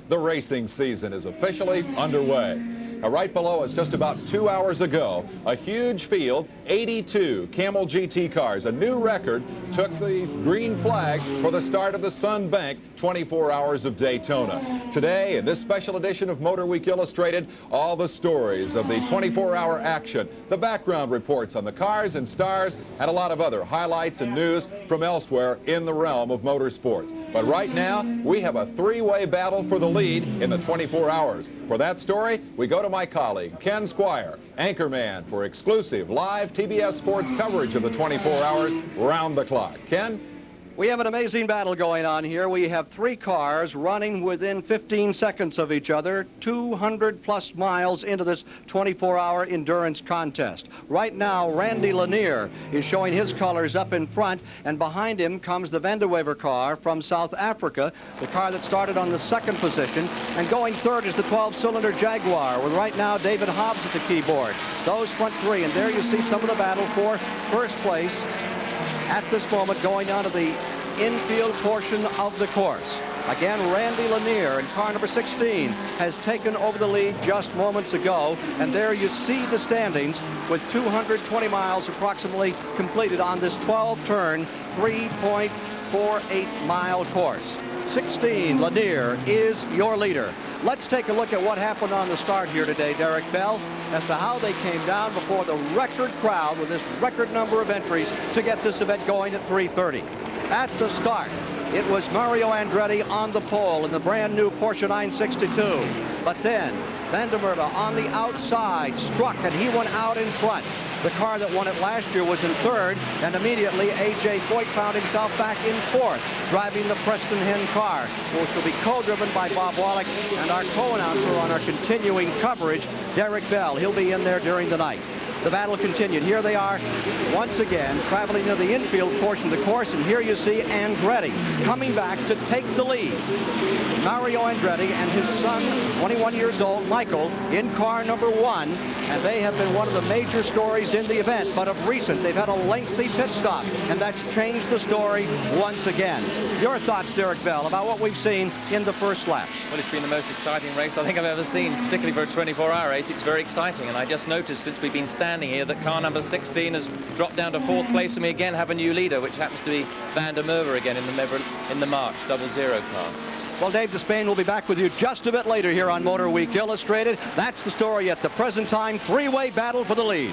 the racing season is officially underway. Now, right below us, just about 2 hours ago, a huge field, 82 Camel GT cars, a new record, took the green flag for the start of the Sunbank 24 Hours of Daytona. Today, in this special edition of MotorWeek Illustrated, all the stories of the 24-hour action, the background reports on the cars and stars, and a lot of other highlights and news from elsewhere in the realm of motorsports. But right now, we have a three-way battle for the lead in the 24 hours. For that story, we go to my colleague, Ken Squire, anchorman for exclusive live TBS sports coverage of the 24 hours round the clock. Ken? We have an amazing battle going on here. We have three cars running within 15 seconds of each other, 200-plus miles into this 24-hour endurance contest. Right now, Randy Lanier is showing his colors up in front, and behind him comes the Vandewever car from South Africa, the car that started on the second position, and going third is the 12-cylinder Jaguar, with right now David Hobbs at the keyboard. Those front three, and there you see some of the battle for first place at this moment going down to the infield portion of the course. Again, Randy Lanier in car number 16 has taken over the lead just moments ago, and there you see the standings with 220 miles approximately completed on this 12-turn, 3.48-mile course. 16, Lanier is your leader. Let's take a look at what happened on the start here today, Derek Bell, as to how they came down before the record crowd with this record number of entries to get this event going at 3:30. At the start, it was Mario Andretti on the pole in the brand new Porsche 962. But then Vandewever on the outside struck, and he went out in front. The car that won it last year was in third, and immediately A.J. Foyt found himself back in fourth, driving the Preston Hen car, which will be co-driven by Bob Wallach and our co-announcer on our continuing coverage, Derek Bell. He'll be in there during the night. The battle continued. Here they are once again traveling to the infield portion of the course, and here you see Andretti coming back to take the lead. Mario Andretti and his son, 21 years old, Michael, in car number 1, and they have been one of the major stories in the event, but of recent they've had a lengthy pit stop, and that's changed the story once again. Your thoughts, Derek Bell, about what we've seen in the first laps? Well, it's been the most exciting race I think I've ever seen, particularly for a 24-hour race. It's very exciting, and I just noticed since we've been standing here that car number 16 has dropped down to 4th place, and we again have a new leader, which happens to be Vandewever again in the March 00 car. Well, Dave Despain will be back with you just a bit later here on MotorWeek Illustrated. That's the story at the present time, three-way battle for the lead.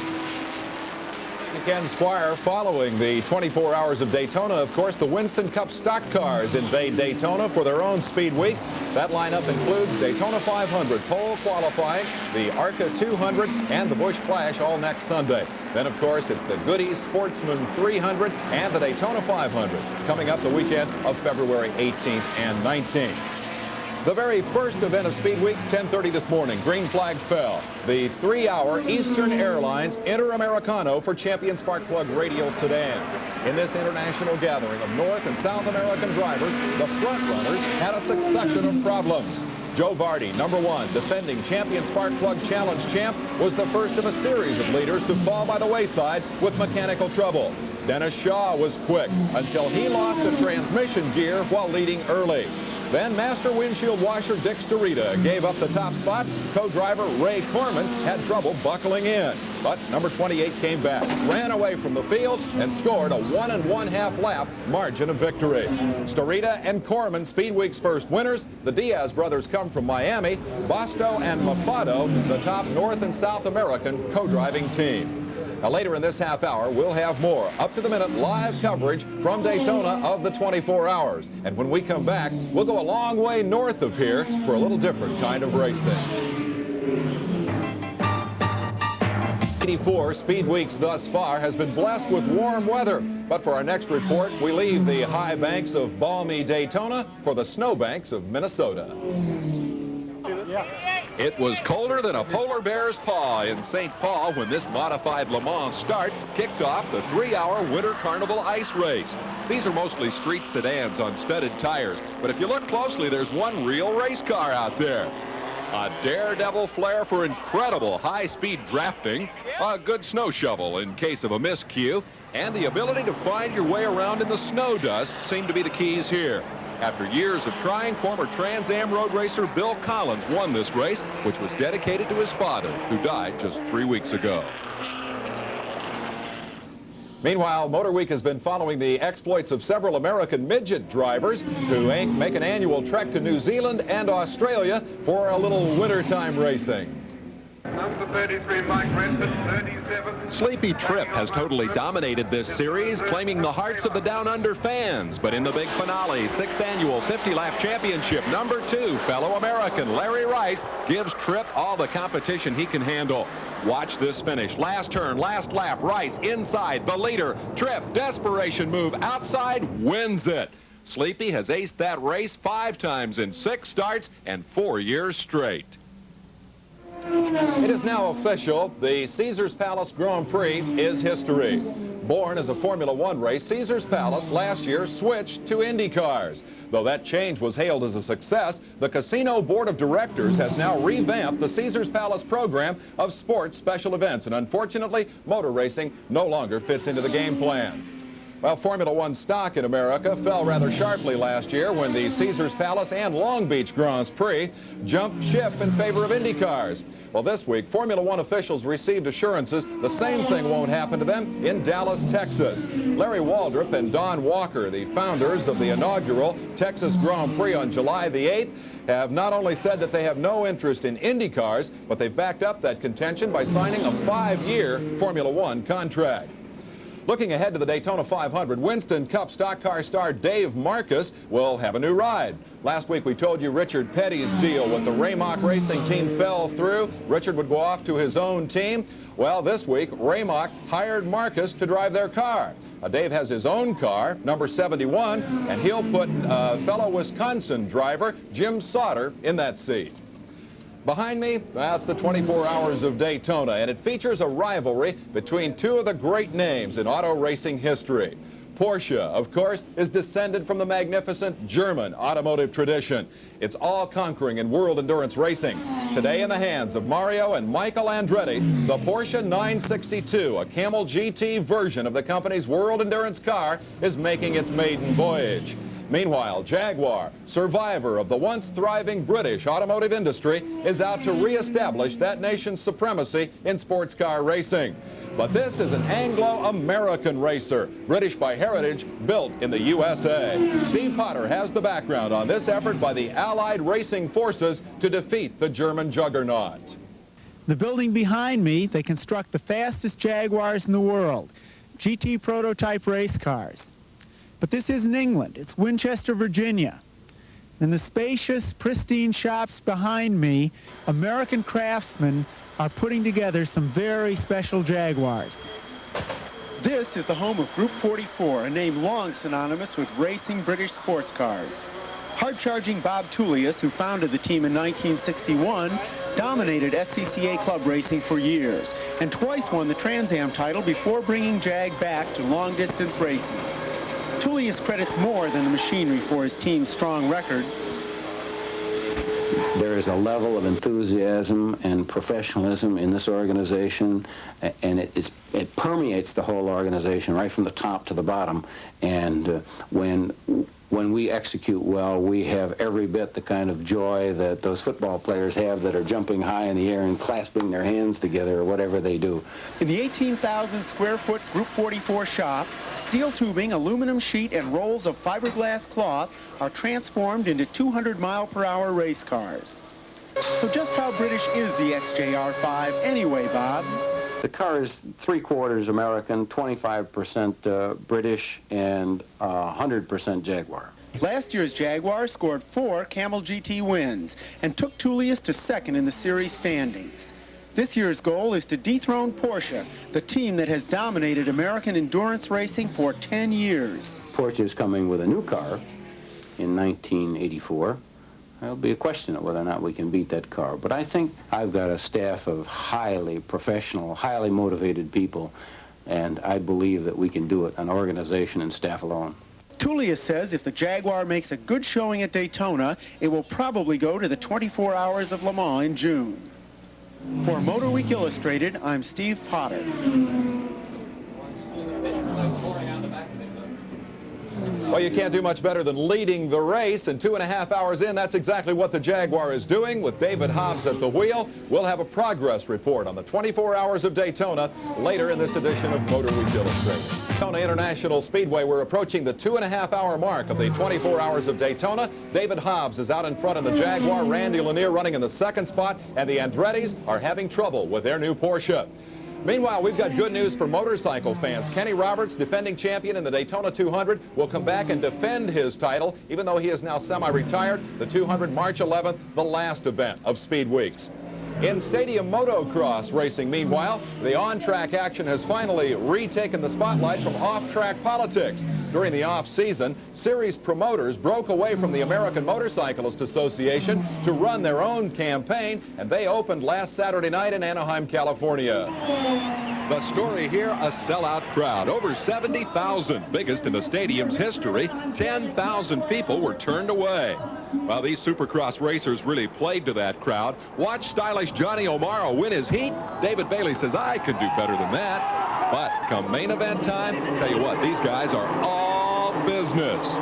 Ken Squire following the 24 hours of Daytona. Of course, the Winston Cup stock cars invade Daytona for their own speed weeks. That lineup includes Daytona 500 pole qualifying, the ARCA 200, and the Busch Clash all next Sunday. Then, of course, it's the Goodies Sportsman 300 and the Daytona 500 coming up the weekend of February 18th and 19th. The very first event of Speed Week, 10:30 this morning, green flag fell. The 3-hour Eastern Airlines Inter-Americano for Champion Spark Plug radial sedans. In this international gathering of North and South American drivers, the front runners had a succession of problems. Joe Vardy, number 1, defending Champion Spark Plug Challenge champ, was the first of a series of leaders to fall by the wayside with mechanical trouble. Dennis Shaw was quick until he lost a transmission gear while leading early. Then master windshield washer Dick Starita gave up the top spot. Co-driver Ray Corman had trouble buckling in. But number 28 came back, ran away from the field, and scored a 1 1/2 lap margin of victory. Starita and Corman, Speed Week's first winners. The Diaz brothers come from Miami. Basto and Mafado, the top North and South American co-driving team. Now, later in this half hour, we'll have more up-to-the-minute live coverage from Daytona of the 24 hours. And when we come back, we'll go a long way north of here for a little different kind of racing. 84 Speed Weeks thus far has been blessed with warm weather. But for our next report, we leave the high banks of balmy Daytona for the snowbanks of Minnesota. It was colder than a polar bear's paw in St. Paul when this modified Le Mans start kicked off the 3-hour Winter Carnival ice race. These are mostly street sedans on studded tires, but if you look closely, there's one real race car out there. A daredevil flair for incredible high-speed drafting, a good snow shovel in case of a miscue, and the ability to find your way around in the snow dust seem to be the keys here. After years of trying, former Trans Am road racer Bill Collins won this race, which was dedicated to his father, who died just 3 weeks ago. Meanwhile, MotorWeek has been following the exploits of several American midget drivers who make an annual trek to New Zealand and Australia for a little wintertime racing. Number 33, Mike Redford, 37. Sleepy Trip has totally dominated this series, claiming the hearts of the Down Under fans. But in the big finale, 6th annual 50-lap championship, number 2, fellow American Larry Rice gives Trip all the competition he can handle. Watch this finish. Last turn, last lap, Rice inside, the leader. Trip, desperation move, outside, wins it. Sleepy has aced that race 5 times in 6 starts and 4 years straight. It is now official. The Caesars Palace Grand Prix is history. Born as a Formula One race, Caesars Palace last year switched to Indy cars. Though that change was hailed as a success, the Casino Board of Directors has now revamped the Caesars Palace program of sports special events, and unfortunately, motor racing no longer fits into the game plan. Well, Formula One stock in America fell rather sharply last year when the Caesars Palace and Long Beach Grand Prix jumped ship in favor of Indy cars. Well, this week, Formula One officials received assurances the same thing won't happen to them in Dallas, Texas. Larry Waldrop and Don Walker, the founders of the inaugural Texas Grand Prix on July the 8th, have not only said that they have no interest in Indy cars, but they've backed up that contention by signing a 5-year Formula One contract. Looking ahead to the Daytona 500, Winston Cup stock car star Dave Marcus will have a new ride. Last week we told you Richard Petty's deal with the Raymock Racing team fell through. Richard would go off to his own team. Well, this week Raymock hired Marcus to drive their car. Dave has his own car, number 71, and he'll put fellow Wisconsin driver Jim Sauter in that seat. Behind me, that's the 24 Hours of Daytona, and it features a rivalry between 2 of the great names in auto racing history. Porsche, of course, is descended from the magnificent German automotive tradition. It's all-conquering in world endurance racing. Today in the hands of Mario and Michael Andretti, the Porsche 962, a Camel GT version of the company's world endurance car, is making its maiden voyage. Meanwhile, Jaguar, survivor of the once thriving British automotive industry, is out to re-establish that nation's supremacy in sports car racing. But this is an Anglo-American racer, British by heritage, built in the USA. Steve Potter has the background on this effort by the Allied racing forces to defeat the German juggernaut. The building behind me, they construct the fastest Jaguars in the world, GT prototype race cars. But this isn't England, it's Winchester, Virginia. In the spacious, pristine shops behind me, American craftsmen are putting together some very special Jaguars. This is the home of Group 44, a name long synonymous with racing British sports cars. Hard-charging Bob Tullius, who founded the team in 1961, dominated SCCA club racing for years and twice won the Trans Am title before bringing Jag back to long-distance racing. Tullius credits more than the machinery for his team's strong record. There is a level of enthusiasm and professionalism in this organization, and it permeates the whole organization right from the top to the bottom. And when we execute well, we have every bit the kind of joy that those football players have that are jumping high in the air and clasping their hands together or whatever they do. In the 18,000 square foot Group 44 shop, steel tubing, aluminum sheet, and rolls of fiberglass cloth are transformed into 200-mile-per-hour race cars. So just how British is the XJR5 anyway, Bob? The car is 3/4 American, 25% British, and 100% Jaguar. Last year's Jaguar scored 4 Camel GT wins and took Tullius to second in the series standings. This year's goal is to dethrone Porsche, the team that has dominated American endurance racing for 10 years. Porsche is coming with a new car in 1984. There'll be a question of whether or not we can beat that car. But I think I've got a staff of highly professional, highly motivated people, and I believe that we can do it, an organization and staff alone. Tullius says if the Jaguar makes a good showing at Daytona, it will probably go to the 24 Hours of Le Mans in June. For MotorWeek Illustrated, I'm Steve Potter. Well, you can't do much better than leading the race, and 2.5 hours in, that's exactly what the Jaguar is doing with David Hobbs at the wheel. We'll have a progress report on the 24 hours of Daytona later in this edition of MotorWeek Illustrated. Daytona International Speedway, we're approaching the 2.5-hour mark of the 24 hours of Daytona. David Hobbs is out in front in the Jaguar, Randy Lanier running in the second spot, and the Andrettis are having trouble with their new Porsche. Meanwhile, we've got good news for motorcycle fans. Kenny Roberts, defending champion in the Daytona 200, will come back and defend his title, even though he is now semi-retired. The 200, March 11th, the last event of Speed Weeks. In stadium motocross racing, meanwhile, the on-track action has finally retaken the spotlight from off-track politics. During the off-season, series promoters broke away from the American Motorcyclist Association to run their own campaign, and they opened last Saturday night in Anaheim, California. The story here, a sellout crowd, over 70,000, biggest in the stadium's history. 10,000 people were turned away. While these Supercross racers really played to that crowd, watch stylish Johnny O'Mara win his heat. David Bailey says, I could do better than that. But come main event time, tell you what, these guys are all business.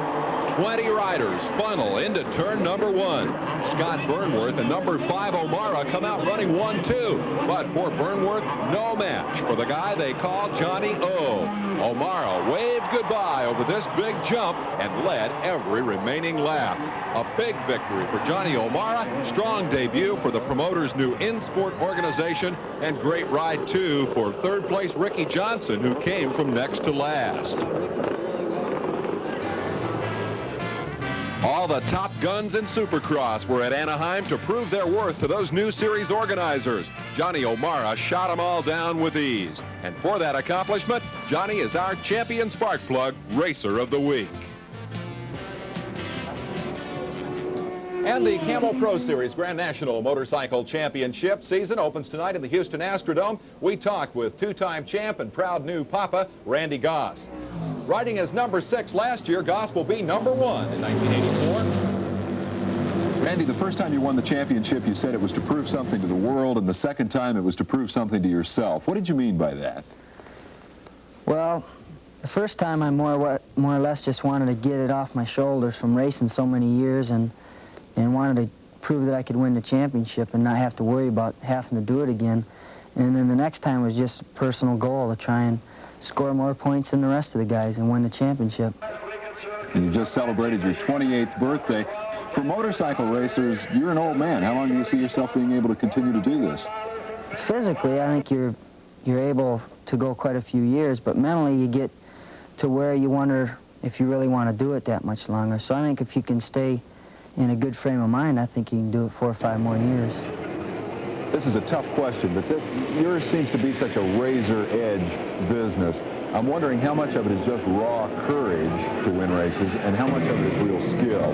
20 riders funnel into turn number 1. Scott Burnworth and number 5 O'Mara come out running 1-2. But poor Burnworth, no match for the guy they call Johnny O. O'Mara waved goodbye over this big jump and led every remaining lap. A big victory for Johnny O'Mara. Strong debut for the promoter's new in-sport organization, and great ride, too, for third place Ricky Johnson, who came from next to last. All the top guns in Supercross were at Anaheim to prove their worth to those new series organizers. Johnny O'Mara shot them all down with ease. And for that accomplishment, Johnny is our champion spark plug Racer of the Week. And the Camel Pro Series Grand National Motorcycle Championship season opens tonight in the Houston Astrodome. We talked with two-time champ and proud new papa, Randy Goss. Riding as number 6 last year, Goss will be number 1 in 1984. Randy, the first time you won the championship, you said it was to prove something to the world, and the second time it was to prove something to yourself. What did you mean by that? Well, the first time I more or less just wanted to get it off my shoulders from racing so many years, and wanted to prove that I could win the championship and not have to worry about having to do it again. And then the next time was just a personal goal to try and score more points than the rest of the guys and win the championship. And you just celebrated your 28th birthday. For motorcycle racers, you're an old man. How long do you see yourself being able to continue to do this? Physically, I think you're able to go quite a few years, but mentally you get to where you wonder if you really want to do it that much longer. So I think if you can stay in a good frame of mind, I think you can do it 4 or 5 more years. This is a tough question, but yours seems to be such a razor-edge business. I'm wondering how much of it is just raw courage to win races and how much of it is real skill.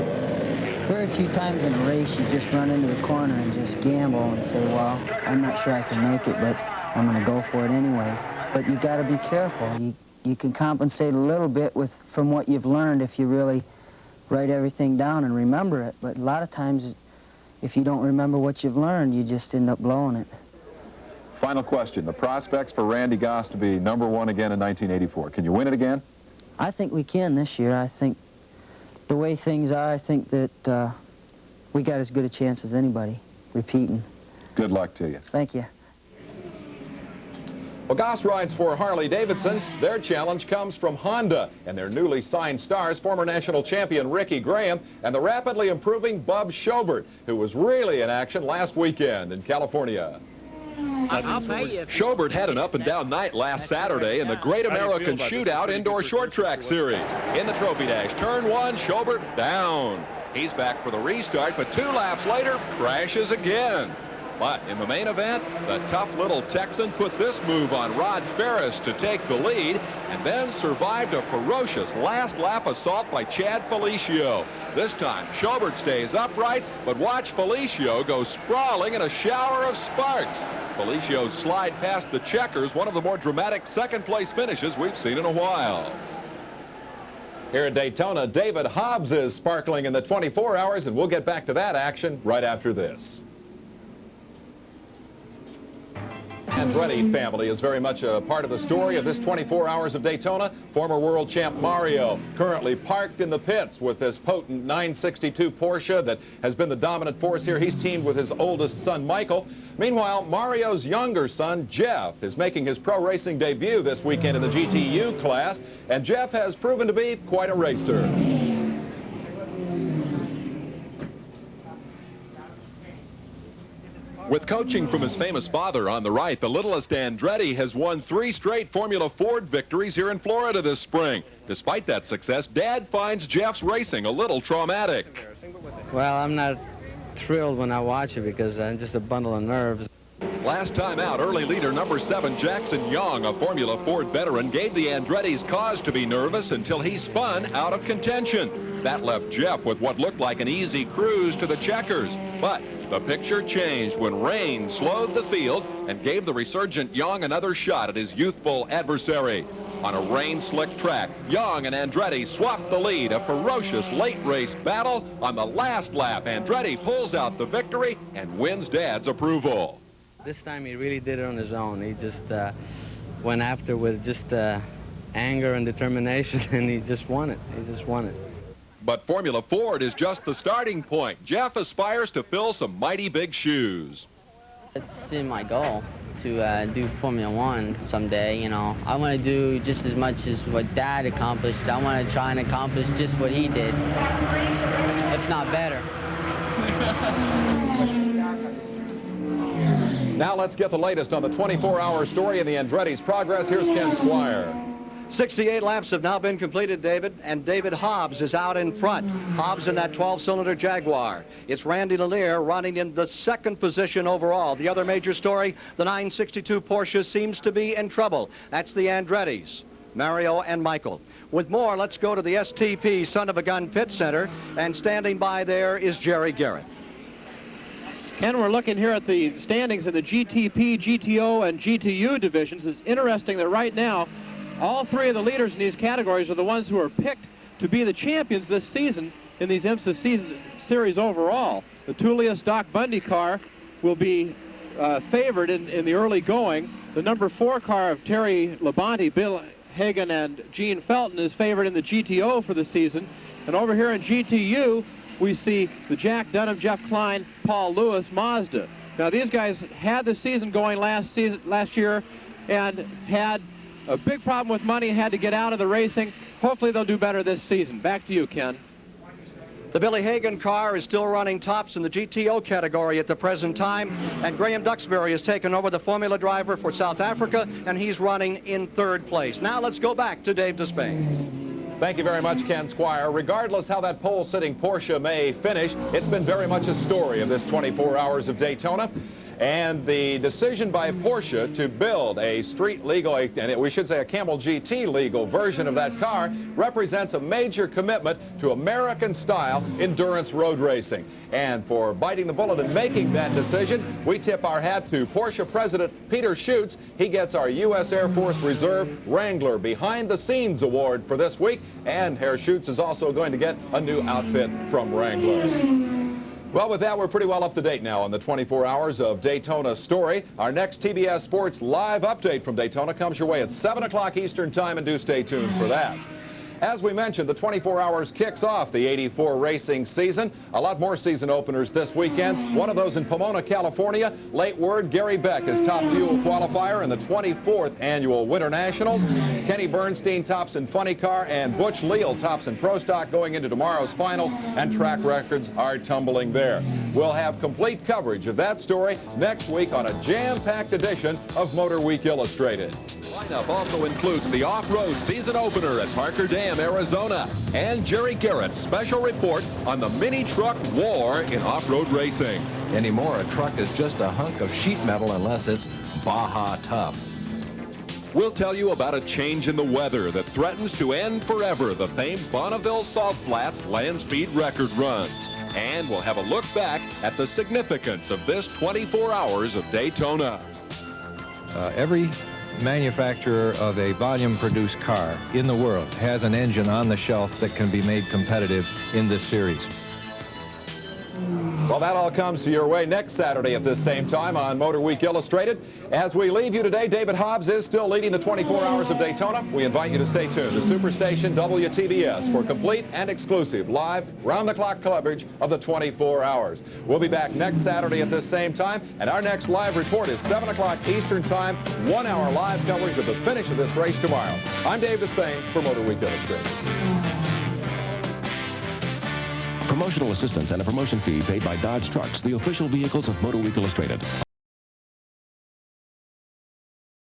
Very few times in a race you just run into the corner and just gamble and say, well, I'm not sure I can make it, but I'm going to go for it anyways. But you got to be careful. You can compensate a little bit from what you've learned if you really write everything down and remember it. But a lot of times, if you don't remember what you've learned, you just end up blowing it. Final question. The prospects for Randy Goss to be number 1 again in 1984. Can you win it again? I think we can this year. I think the way things are, I think that we got as good a chance as anybody repeating. Good luck to you. Thank you. Well, Goss rides for Harley-Davidson. Their challenge comes from Honda and their newly signed stars, former national champion Ricky Graham and the rapidly improving Bub Schobert, who was really in action last weekend in California. Schobert had an up-and-down night last Saturday in the Great American Shootout Indoor Short Track Series. In the Trophy Dash, turn 1, Schobert down. He's back for the restart, but 2 laps later, crashes again. But in the main event, the tough little Texan put this move on Rod Ferris to take the lead and then survived a ferocious last lap assault by Chad Felicio. This time, Schobert stays upright, but watch Felicio go sprawling in a shower of sparks. Felicio's slide past the checkers, one of the more dramatic second-place finishes we've seen in a while. Here at Daytona, David Hobbs is sparkling in the 24 hours, and we'll get back to that action right after this. Andretti family is very much a part of the story of this 24 hours of Daytona. Former world champ Mario currently parked in the pits with this potent 962 Porsche that has been the dominant force here. He's teamed with his oldest son, Michael. Meanwhile, Mario's younger son, Jeff, is making his pro racing debut this weekend in the GTU class, and Jeff has proven to be quite a racer. With coaching from his famous father on the right, the littlest Andretti has won 3 straight Formula Ford victories here in Florida this spring. Despite that success, Dad finds Jeff's racing a little traumatic. Well, I'm not thrilled when I watch it because I'm just a bundle of nerves. Last time out, early leader number 7, Jackson Young, a Formula Ford veteran, gave the Andretti's cause to be nervous until he spun out of contention. That left Jeff with what looked like an easy cruise to the checkers. But the picture changed when rain slowed the field and gave the resurgent Young another shot at his youthful adversary. On a rain-slicked track, Young and Andretti swapped the lead, a ferocious late-race battle. On the last lap, Andretti pulls out the victory and wins Dad's approval. This time he really did it on his own. He just went after with just anger and determination, and he just won it. He just won it. But Formula Ford is just the starting point. Jeff aspires to fill some mighty big shoes. It's in my goal to do Formula One someday, you know. I want to do just as much as what Dad accomplished. I want to try and accomplish just what he did, if not better. Now let's get the latest on the 24-hour story in the Andretti's progress. Here's Ken Squire. 68 laps have now been completed, David, and David Hobbs is out in front. Hobbs in that 12-cylinder Jaguar. It's Randy Lanier running in the 2nd position overall. The other major story, the 962 Porsche seems to be in trouble. That's the Andretti's, Mario and Michael. With more, let's go to the STP Son of a Gun Pit Center, and standing by there is Jerry Garrett. Ken, we're looking here at the standings in the GTP, GTO, and GTU divisions. It's interesting that right now, all 3 of the leaders in these categories are the ones who are picked to be the champions this season in these IMSA series overall. The Tullius Doc Bundy car will be favored in the early going. The number 4 car of Terry Labonte, Bill Hagan, and Gene Felton is favored in the GTO for the season. And over here in GTU, we see the Jack Dunham, Jeff Klein, Paul Lewis, Mazda. Now these guys had the season going last year and had a big problem with money, had to get out of the racing. Hopefully they'll do better this season. Back to you, Ken. The Billy Hagan car is still running tops in the GTO category at the present time, and Graham Duxbury has taken over the Formula driver for South Africa, and he's running in 3rd place. Now let's go back to Dave Despain. Thank you very much, Ken Squire. Regardless how that pole-sitting Porsche may finish, it's been very much a story of this 24 hours of Daytona. And the decision by Porsche to build a street legal, and we should say a Camel GT legal version of that car, represents a major commitment to American-style endurance road racing. And for biting the bullet and making that decision, we tip our hat to Porsche President Peter Schutz. He gets our U.S. Air Force Reserve Wrangler Behind the Scenes Award for this week. And Herr Schutz is also going to get a new outfit from Wrangler. Well, with that, we're pretty well up to date now on the 24 hours of Daytona story. Our next TBS Sports live update from Daytona comes your way at 7 o'clock Eastern Time, and do stay tuned for that. As we mentioned, the 24 hours kicks off the 84 racing season. A lot more season openers this weekend. One of those in Pomona, California. Late word, Gary Beck is top fuel qualifier in the 24th annual Winter Nationals. Kenny Bernstein tops in Funny Car, and Butch Leal tops in Pro Stock going into tomorrow's finals, and track records are tumbling there. We'll have complete coverage of that story next week on a jam-packed edition of MotorWeek Illustrated. Lineup also includes the off-road season opener at Parker Dam, Arizona, and Jerry Garrett's special report on the mini truck war in off-road racing. Anymore, a truck is just a hunk of sheet metal unless it's Baja tough. We'll tell you about a change in the weather that threatens to end forever the famed Bonneville Salt Flats land speed record runs. And we'll have a look back at the significance of this 24 hours of Daytona. Every manufacturer of a volume-produced car in the world has an engine on the shelf that can be made competitive in this series. Well, that all comes to your way next Saturday at this same time on MotorWeek Illustrated. As we leave you today, David Hobbs is still leading the 24 Hours of Daytona. We invite you to stay tuned to Superstation WTBS for complete and exclusive live, round-the-clock coverage of the 24 Hours. We'll be back next Saturday at this same time, and our next live report is 7 o'clock Eastern Time, 1 hour live coverage of the finish of this race tomorrow. I'm Dave Despain for MotorWeek Illustrated. Promotional assistance and a promotion fee paid by Dodge Trucks, the official vehicles of MotorWeek Illustrated.